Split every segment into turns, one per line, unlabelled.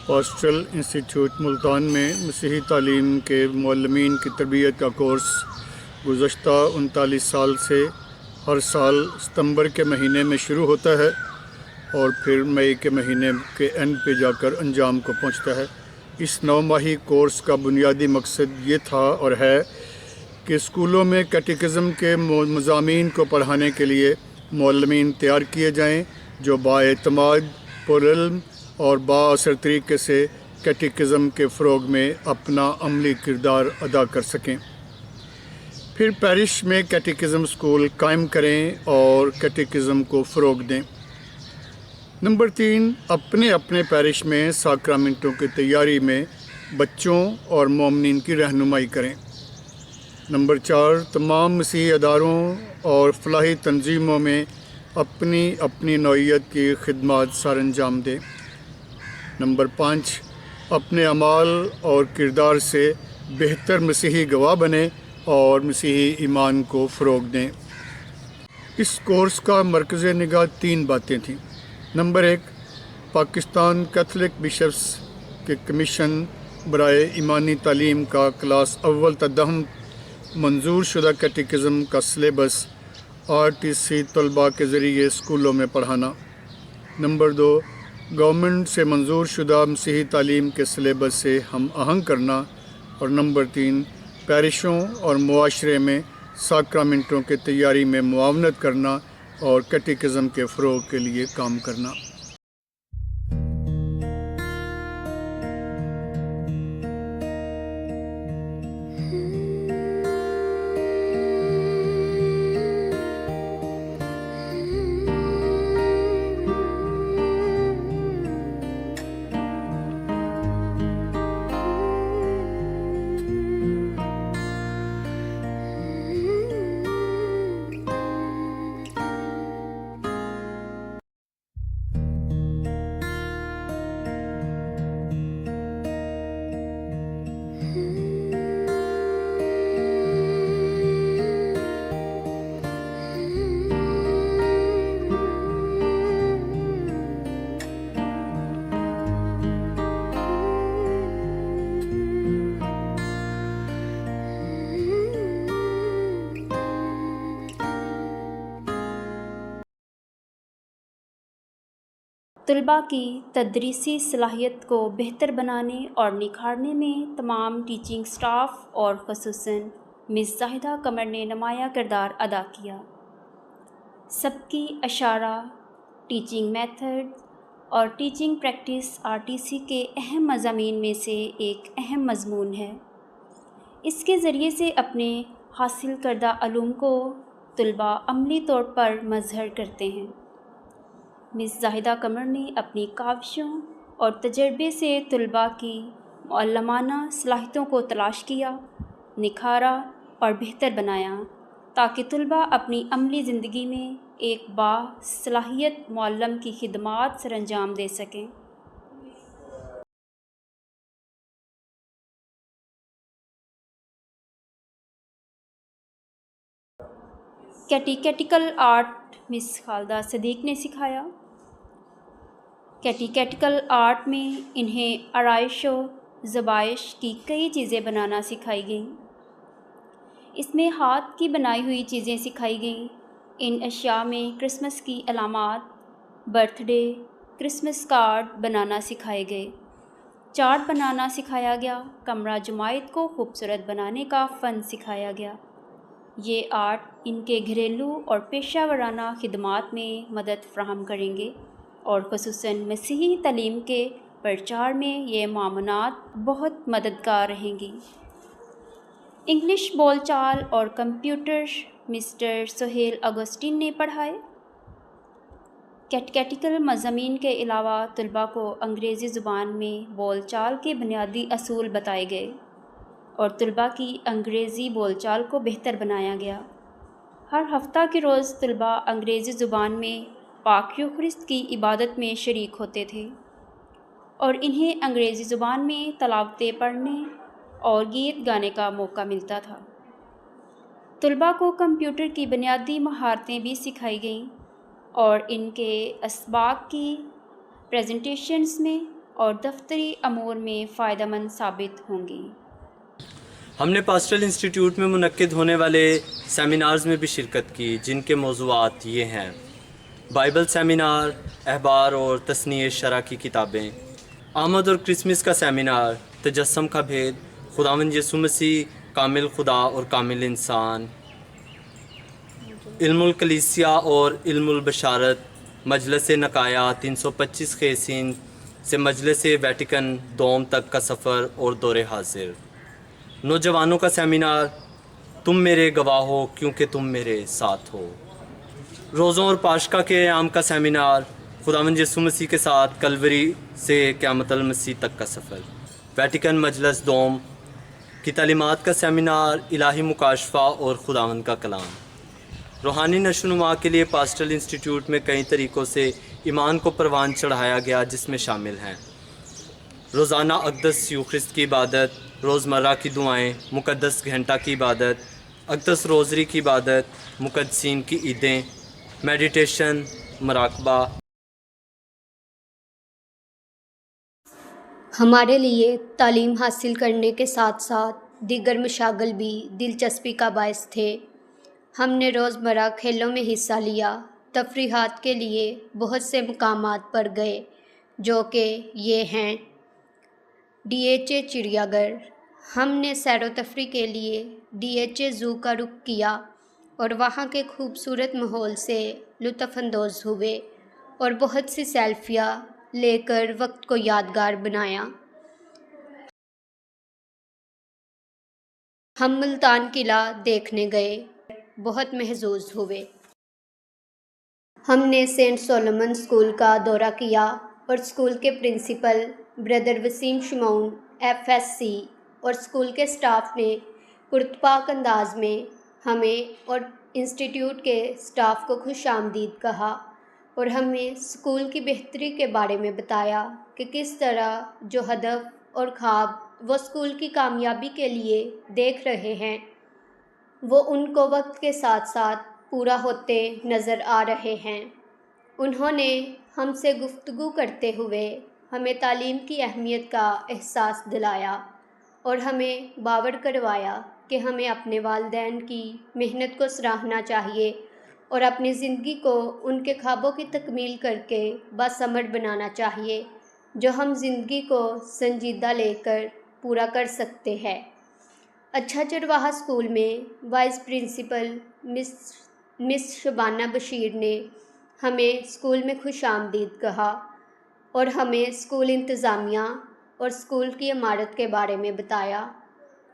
پاسٹرل institute Multan میں مسیحی تعلیم کے معلمین کی تربیت کا کورس گزشتہ 39 سال سے ہر سال ستمبر کے مہینے میں شروع ہوتا ہے اور پھر مئی کے مہینے کے اینڈ پہ جا کر انجام کو پہنچتا ہے۔ اس 9 ماہی کورس کا بنیادی مقصد یہ تھا اور ہے کہ اسکولوں میں کیٹیکزم کے مضامین کو پڑھانے کے لیے معلمین تیار کیے جائیں جو بااعتماد، پرعلم اور بااثر طریقے سے کیٹیکزم کے فروغ میں اپنا عملی کردار ادا کر سکیں۔ پھر پیرش میں کیٹیکزم اسکول قائم کریں اور کیٹیکزم کو فروغ دیں۔ نمبر 3، اپنے اپنے پیرش میں ساکرامنٹوں کی تیاری میں بچوں اور مومنین کی رہنمائی کریں۔ نمبر 4، تمام مسیحی اداروں اور فلاحی تنظیموں میں اپنی اپنی نوعیت کی خدمات سر انجام دیں۔ نمبر 5، اپنے اعمال اور کردار سے بہتر مسیحی گواہ بنیں اور مسیحی ایمان کو فروغ دیں۔ اس کورس کا مرکز نگاہ 3 باتیں تھیں۔ نمبر 1، پاکستان کیتھولک بشپس کے کمیشن برائے ایمانی تعلیم کا کلاس اول تا 10 منظور شدہ کیٹیکزم کا سلیبس RTC طلباء کے ذریعے اسکولوں میں پڑھانا۔ نمبر 2، گورنمنٹ سے منظور شدہ مسیحی تعلیم کے سلیبس سے ہم آہنگ کرنا۔ اور نمبر 3، پیرشوں اور معاشرے میں ساکرامنٹوں کی تیاری میں معاونت کرنا اور کیٹیکزم کے فروغ کے لیے کام کرنا۔
طلباء کی تدریسی صلاحیت کو بہتر بنانے اور نکھارنے میں تمام ٹیچنگ سٹاف اور خصوصاً مس زاہدہ قمر نے نمایاں کردار ادا کیا۔ سبکی اشارہ، ٹیچنگ میتھڈ اور ٹیچنگ پریکٹس RTC کے اہم مضامین میں سے ایک اہم مضمون ہے۔ اس کے ذریعے سے اپنے حاصل کردہ علوم کو طلباء عملی طور پر مظہر کرتے ہیں۔ مس زاہدہ قمر نے اپنی کاوشوں اور تجربے سے طلباء کی معلمانہ صلاحیتوں کو تلاش کیا، نکھارا اور بہتر بنایا تاکہ طلباء اپنی عملی زندگی میں ایک باصلاحیت معلم کی خدمات سر انجام دے سکیں۔ کیٹیکیٹیکل آرٹ مس خالدہ صدیق نے سکھایا۔ کیٹیکیٹیکل آرٹ میں انہیں آرائش و ذبائش کی کئی چیزیں بنانا سکھائی گئیں۔ اس میں ہاتھ کی بنائی ہوئی چیزیں سکھائی گئیں۔ ان اشیاء میں کرسمس کی علامات، برتھ ڈے، کرسمس کارڈ بنانا سکھائے گئے، چارٹ بنانا سکھایا گیا، کمرہ جماعت کو خوبصورت بنانے کا فن سکھایا گیا۔ یہ آرٹ ان کے گھریلو اور پیشہ ورانہ خدمات میں مدد فراہم کریں گے اور خصوصاً مسیحی تعلیم کے پرچار میں یہ معاونات بہت مددگار رہیں گی۔ انگلش بول چال اور کمپیوٹر مسٹر سہیل اگسٹین نے پڑھائے۔ کیٹیکیٹیکل مضامین کے علاوہ طلباء کو انگریزی زبان میں بول چال کے بنیادی اصول بتائے گئے اور طلباء کی انگریزی بول چال کو بہتر بنایا گیا۔ ہر ہفتہ کے روز طلباء انگریزی زبان میں پاک یوخرست کی عبادت میں شریک ہوتے تھے اور انہیں انگریزی زبان میں تلاوتیں پڑھنے اور گیت گانے کا موقع ملتا تھا۔ طلباء کو کمپیوٹر کی بنیادی مہارتیں بھی سکھائی گئیں اور ان کے اسباق کی پریزنٹیشنز میں اور دفتری امور میں فائدہ مند ثابت ہوں گی۔
ہم نے پاسٹرل انسٹیٹیوٹ میں منعقد ہونے والے سیمینارز میں بھی شرکت کی، جن کے موضوعات یہ ہیں: بائبل سیمینار، احبار اور تصنیع شرع کی کتابیں، آمد اور کرسمس کا سیمینار، تجسم کا بھید، خداوند یسوع مسیح کامل خدا اور کامل انسان، علم الکلیسیا اور علم البشارت، مجلس نقایا 325 خیسین سے مجلس ویٹیکن دوم تک کا سفر اور دور حاضر، نوجوانوں کا سیمینار، تم میرے گواہ ہو کیونکہ تم میرے ساتھ ہو، روزوں اور پاشکا کے ایام کا سیمینار، خداوند یسوع مسیح کے ساتھ کلوری سے قیامت المسیح تک کا سفر، ویٹیکن مجلس دوم کی تعلیمات کا سیمینار، الہی مکاشفہ اور خداوند کا کلام۔ روحانی نشو و نما کے لیے پاسٹرل انسٹیٹیوٹ میں کئی طریقوں سے ایمان کو پروان چڑھایا گیا، جس میں شامل ہیں روزانہ اقدس یوخرست کی عبادت، روزمرہ کی دعائیں، مقدس گھنٹہ کی عبادت، اقدس روزری کی عبادت، مقدسین کی عیدیں، میڈیٹیشن، مراقبہ۔
ہمارے لیے تعلیم حاصل کرنے کے ساتھ ساتھ دیگر مشاغل بھی دلچسپی کا باعث تھے۔ ہم نے روزمرہ کھیلوں میں حصہ لیا، تفریحات کے لیے بہت سے مقامات پر گئے، جو کہ یہ ہیں: DHA چڑیا گھر، ہم نے سیر و تفریح کے لیے DHA زو کا رخ کیا اور وہاں کے خوبصورت ماحول سے لطف اندوز ہوئے اور بہت سی سیلفیاں لے کر وقت کو یادگار بنایا۔ ہم ملتان قلعہ دیکھنے گئے، بہت محظوظ ہوئے۔ ہم نے سینٹ سولومن اسکول کا دورہ کیا اور اسکول کے پرنسپل بردر وسیم شمعون FSC اور اسکول کے اسٹاف نے پرتپاک انداز میں ہمیں اور انسٹیٹیوٹ کے اسٹاف کو خوش آمدید کہا اور ہمیں اسکول کی بہتری کے بارے میں بتایا کہ کس طرح جو ہدف اور خواب وہ اسکول کی کامیابی کے لیے دیکھ رہے ہیں، وہ ان کو وقت کے ساتھ ساتھ پورا ہوتے نظر آ رہے ہیں۔ انہوں نے ہم سے گفتگو کرتے ہوئے ہمیں تعلیم کی اہمیت کا احساس دلایا اور ہمیں باور کروایا کہ ہمیں اپنے والدین کی محنت کو سراہنا چاہیے اور اپنی زندگی کو ان کے خوابوں کی تکمیل کر کے باثمر بنانا چاہیے، جو ہم زندگی کو سنجیدہ لے کر پورا کر سکتے ہیں۔ اچھا چرواہا اسکول میں وائس پرنسپل مس شبانہ بشیر نے ہمیں اسکول میں خوش آمدید کہا اور ہمیں اسکول انتظامیہ اور اسکول کی عمارت کے بارے میں بتایا۔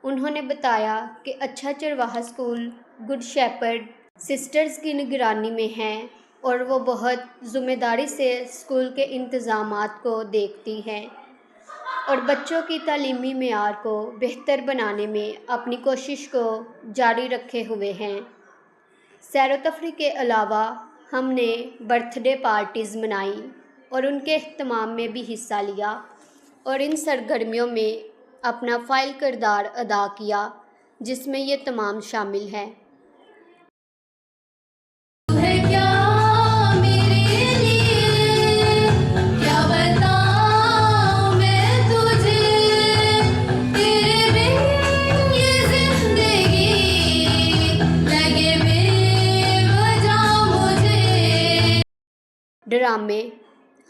انہوں نے بتایا کہ اچھا چرواہا اسکول گڈ شیپرڈ سسٹرز کی نگرانی میں ہے اور وہ بہت ذمہ داری سے اسکول کے انتظامات کو دیکھتی ہے اور بچوں کی تعلیمی معیار کو بہتر بنانے میں اپنی کوشش کو جاری رکھے ہوئے ہیں۔ سیر و تفریح کے علاوہ ہم نے برتھ ڈے پارٹیز منائی اور ان کے اہتمام میں بھی حصہ لیا اور ان سرگرمیوں میں اپنا فاعل کردار ادا کیا، جس میں یہ تمام شامل ہے: ڈرامے،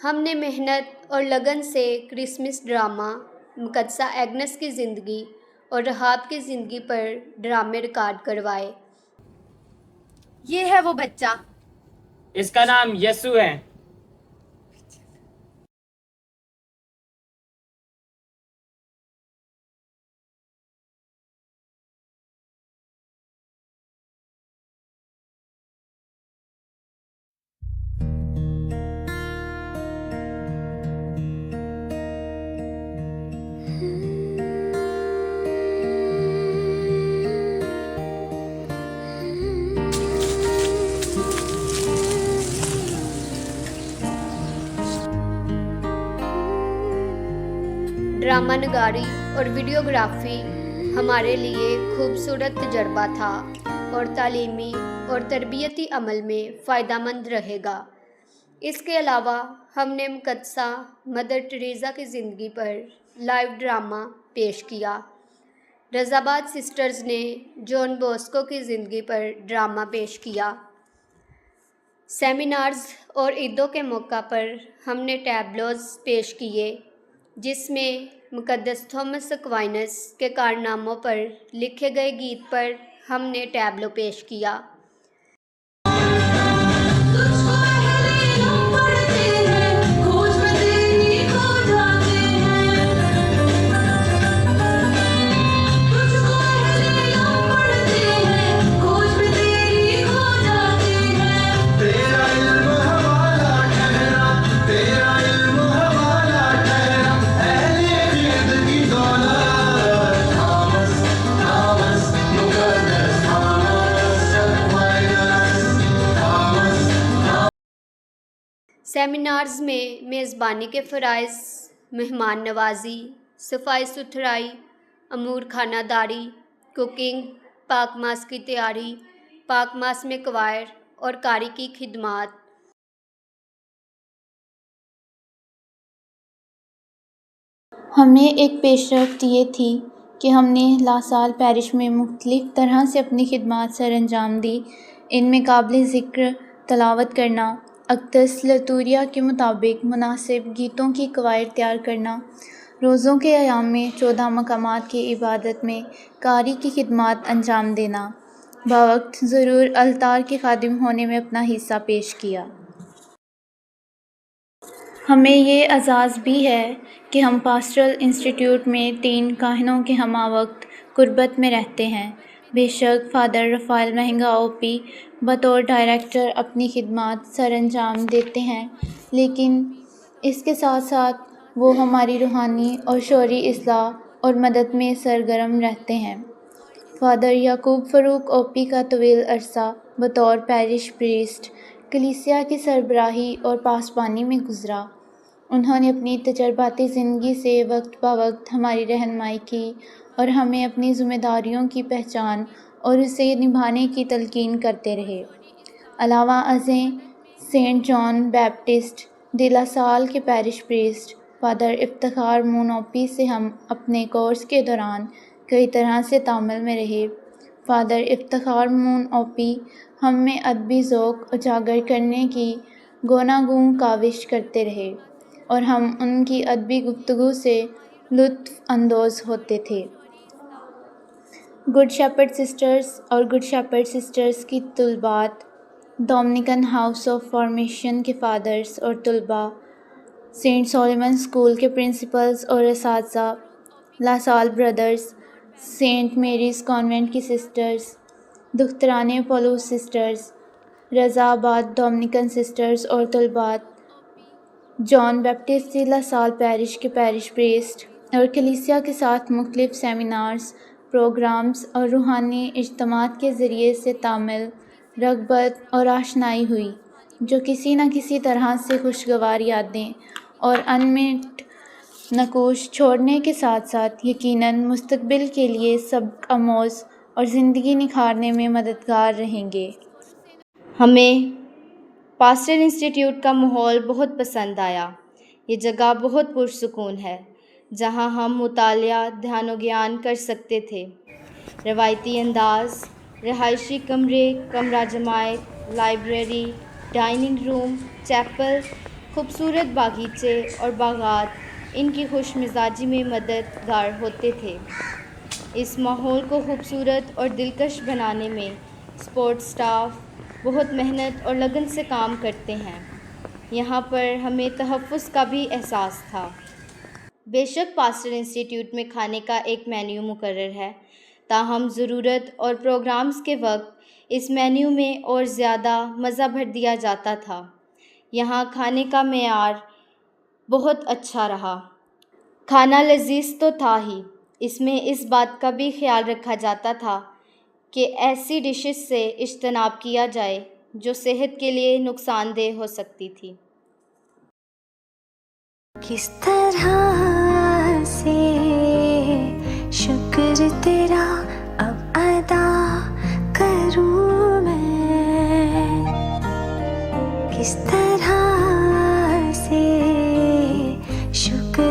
ہم نے محنت اور لگن سے کرسمس ڈرامہ مقدسہ ایگنس کی زندگی اور رحاب کی زندگی پر ڈرامے ریکارڈ کروائے۔
یہ ہے وہ بچہ،
اس کا نام یسوع ہے۔
ڈرامہ نگاری اور ویڈیوگرافی ہمارے لیے خوبصورت تجربہ تھا اور تعلیمی اور تربیتی عمل میں فائدہ مند رہے گا۔ اس کے علاوہ ہم نے مقدسہ مدر ٹریزا کی زندگی پر لائیو ڈرامہ پیش کیا۔ رضا آباد سسٹرز نے جون بوسکو کی زندگی پر ڈرامہ پیش کیا۔ سیمینارز اور عیدوں کے موقع پر ہم نے ٹیبلوز پیش کیے، جس میں مقدس تھامس ایکوائنس کے کارناموں پر لکھے گئے گیت پر ہم نے ٹیبلو پیش کیا۔ سیمینارز میں میزبانی کے فرائض، مہمان نوازی، صفائی ستھرائی، امور خانہ داری، کوکنگ، پاک ماس کی تیاری، پاک ماس میں کوائر اور قاری کی خدمات۔
ہمیں ایک پیش رفت یہ تھی کہ ہم نے لاسال پیرش میں مختلف طرح سے اپنی خدمات سر انجام دی۔ ان میں قابل ذکر تلاوت کرنا، اقدس لتوریہ کے مطابق مناسب گیتوں کی قواعد تیار کرنا، روزوں کے ایام میں 14 مقامات کی عبادت میں قاری کی خدمات انجام دینا، بوقت ضرور التار کے خادم ہونے میں اپنا حصہ پیش کیا۔ ہمیں یہ اعزاز بھی ہے کہ ہم پاسٹرل انسٹیٹیوٹ میں 3 کاہنوں کے ہمہ وقت قربت میں رہتے ہیں۔ بے شک فادر رفائل مہنگا او پی بطور ڈائریکٹر اپنی خدمات سر انجام دیتے ہیں، لیکن اس کے ساتھ ساتھ وہ ہماری روحانی اور شعوری اصلاح اور مدد میں سرگرم رہتے ہیں۔ فادر یعقوب فاروق او پی کا طویل عرصہ بطور پیرش پریسٹ کلیسیا کی سربراہی اور پاسبانی میں گزرا۔ انہوں نے اپنی تجرباتی زندگی سے وقت بوقت ہماری رہنمائی کی اور ہمیں اپنی ذمہ داریوں کی پہچان اور اسے نبھانے کی تلقین کرتے رہے۔ علاوہ ازیں سینٹ جان بیپٹسٹ ڈی لا سال کے پیرش پریسٹ فادر افتخار مون او پی سے ہم اپنے کورس کے دوران کئی طرح سے تعامل میں رہے۔ فادر افتخار مون او پی ہم میں ادبی ذوق اجاگر کرنے کی گوناگوں کاوش کرتے رہے اور ہم ان کی ادبی گفتگو سے لطف اندوز ہوتے تھے۔ گڈ شیپرڈ سسٹرز اور گڈ شیپرڈ سسٹرز کی طلبات، ڈومنیکن ہاؤس آف فارمیشن کے فادرز اور طلباء، سینٹ سولمن اسکول کے پرنسپلز اور اساتذہ، La Salle brothers, saint Mary's convent کی سسٹرز، دختران پولوس sisters, Razaabad Dominican sisters اور طلبات، جان بیپٹسٹ ڈی لا سال پیرش کے پیرش پریسٹ اور کلیسیا کے ساتھ مختلف سیمینارز، پروگرامز اور روحانی اجتماعات کے ذریعے سے تعامل، رغبت اور آشنائی ہوئی، جو کسی نہ کسی طرح سے خوشگوار یادیں اور انمٹ نقوش چھوڑنے کے ساتھ ساتھ یقیناً مستقبل کے لیے سبق آموز اور زندگی نکھارنے میں مددگار رہیں گے۔
ہمیں پاسٹرل انسٹیٹیوٹ کا ماحول بہت پسند آیا۔ یہ جگہ بہت پرسکون ہے، جہاں ہم مطالعہ، دھیان و گیان کر سکتے تھے۔ روایتی انداز، رہائشی کمرے، کمرہ جماعت، لائبریری، ڈائننگ روم، چیپل، خوبصورت باغیچے اور باغات ان کی خوش مزاجی میں مددگار ہوتے تھے۔ اس ماحول کو خوبصورت اور دلکش بنانے میں سپورٹ سٹاف بہت محنت اور لگن سے کام کرتے ہیں۔ یہاں پر ہمیں تحفظ کا بھی احساس تھا۔ بے شک پاسٹرل انسٹیٹیوٹ میں کھانے کا ایک مینیو مقرر ہے، تاہم ضرورت اور پروگرامز کے وقت اس مینیو میں اور زیادہ مزہ بھر دیا جاتا تھا۔ یہاں کھانے کا معیار بہت اچھا رہا۔ کھانا لذیذ تو تھا ہی، اس میں اس بات کا بھی خیال رکھا جاتا تھا کہ ایسی ڈشز سے اجتناب کیا جائے جو صحت کے لیے نقصان دہ ہو سکتی تھی۔
کس طرح سے شکر تیرا اب ادا کروں میں، کس طرح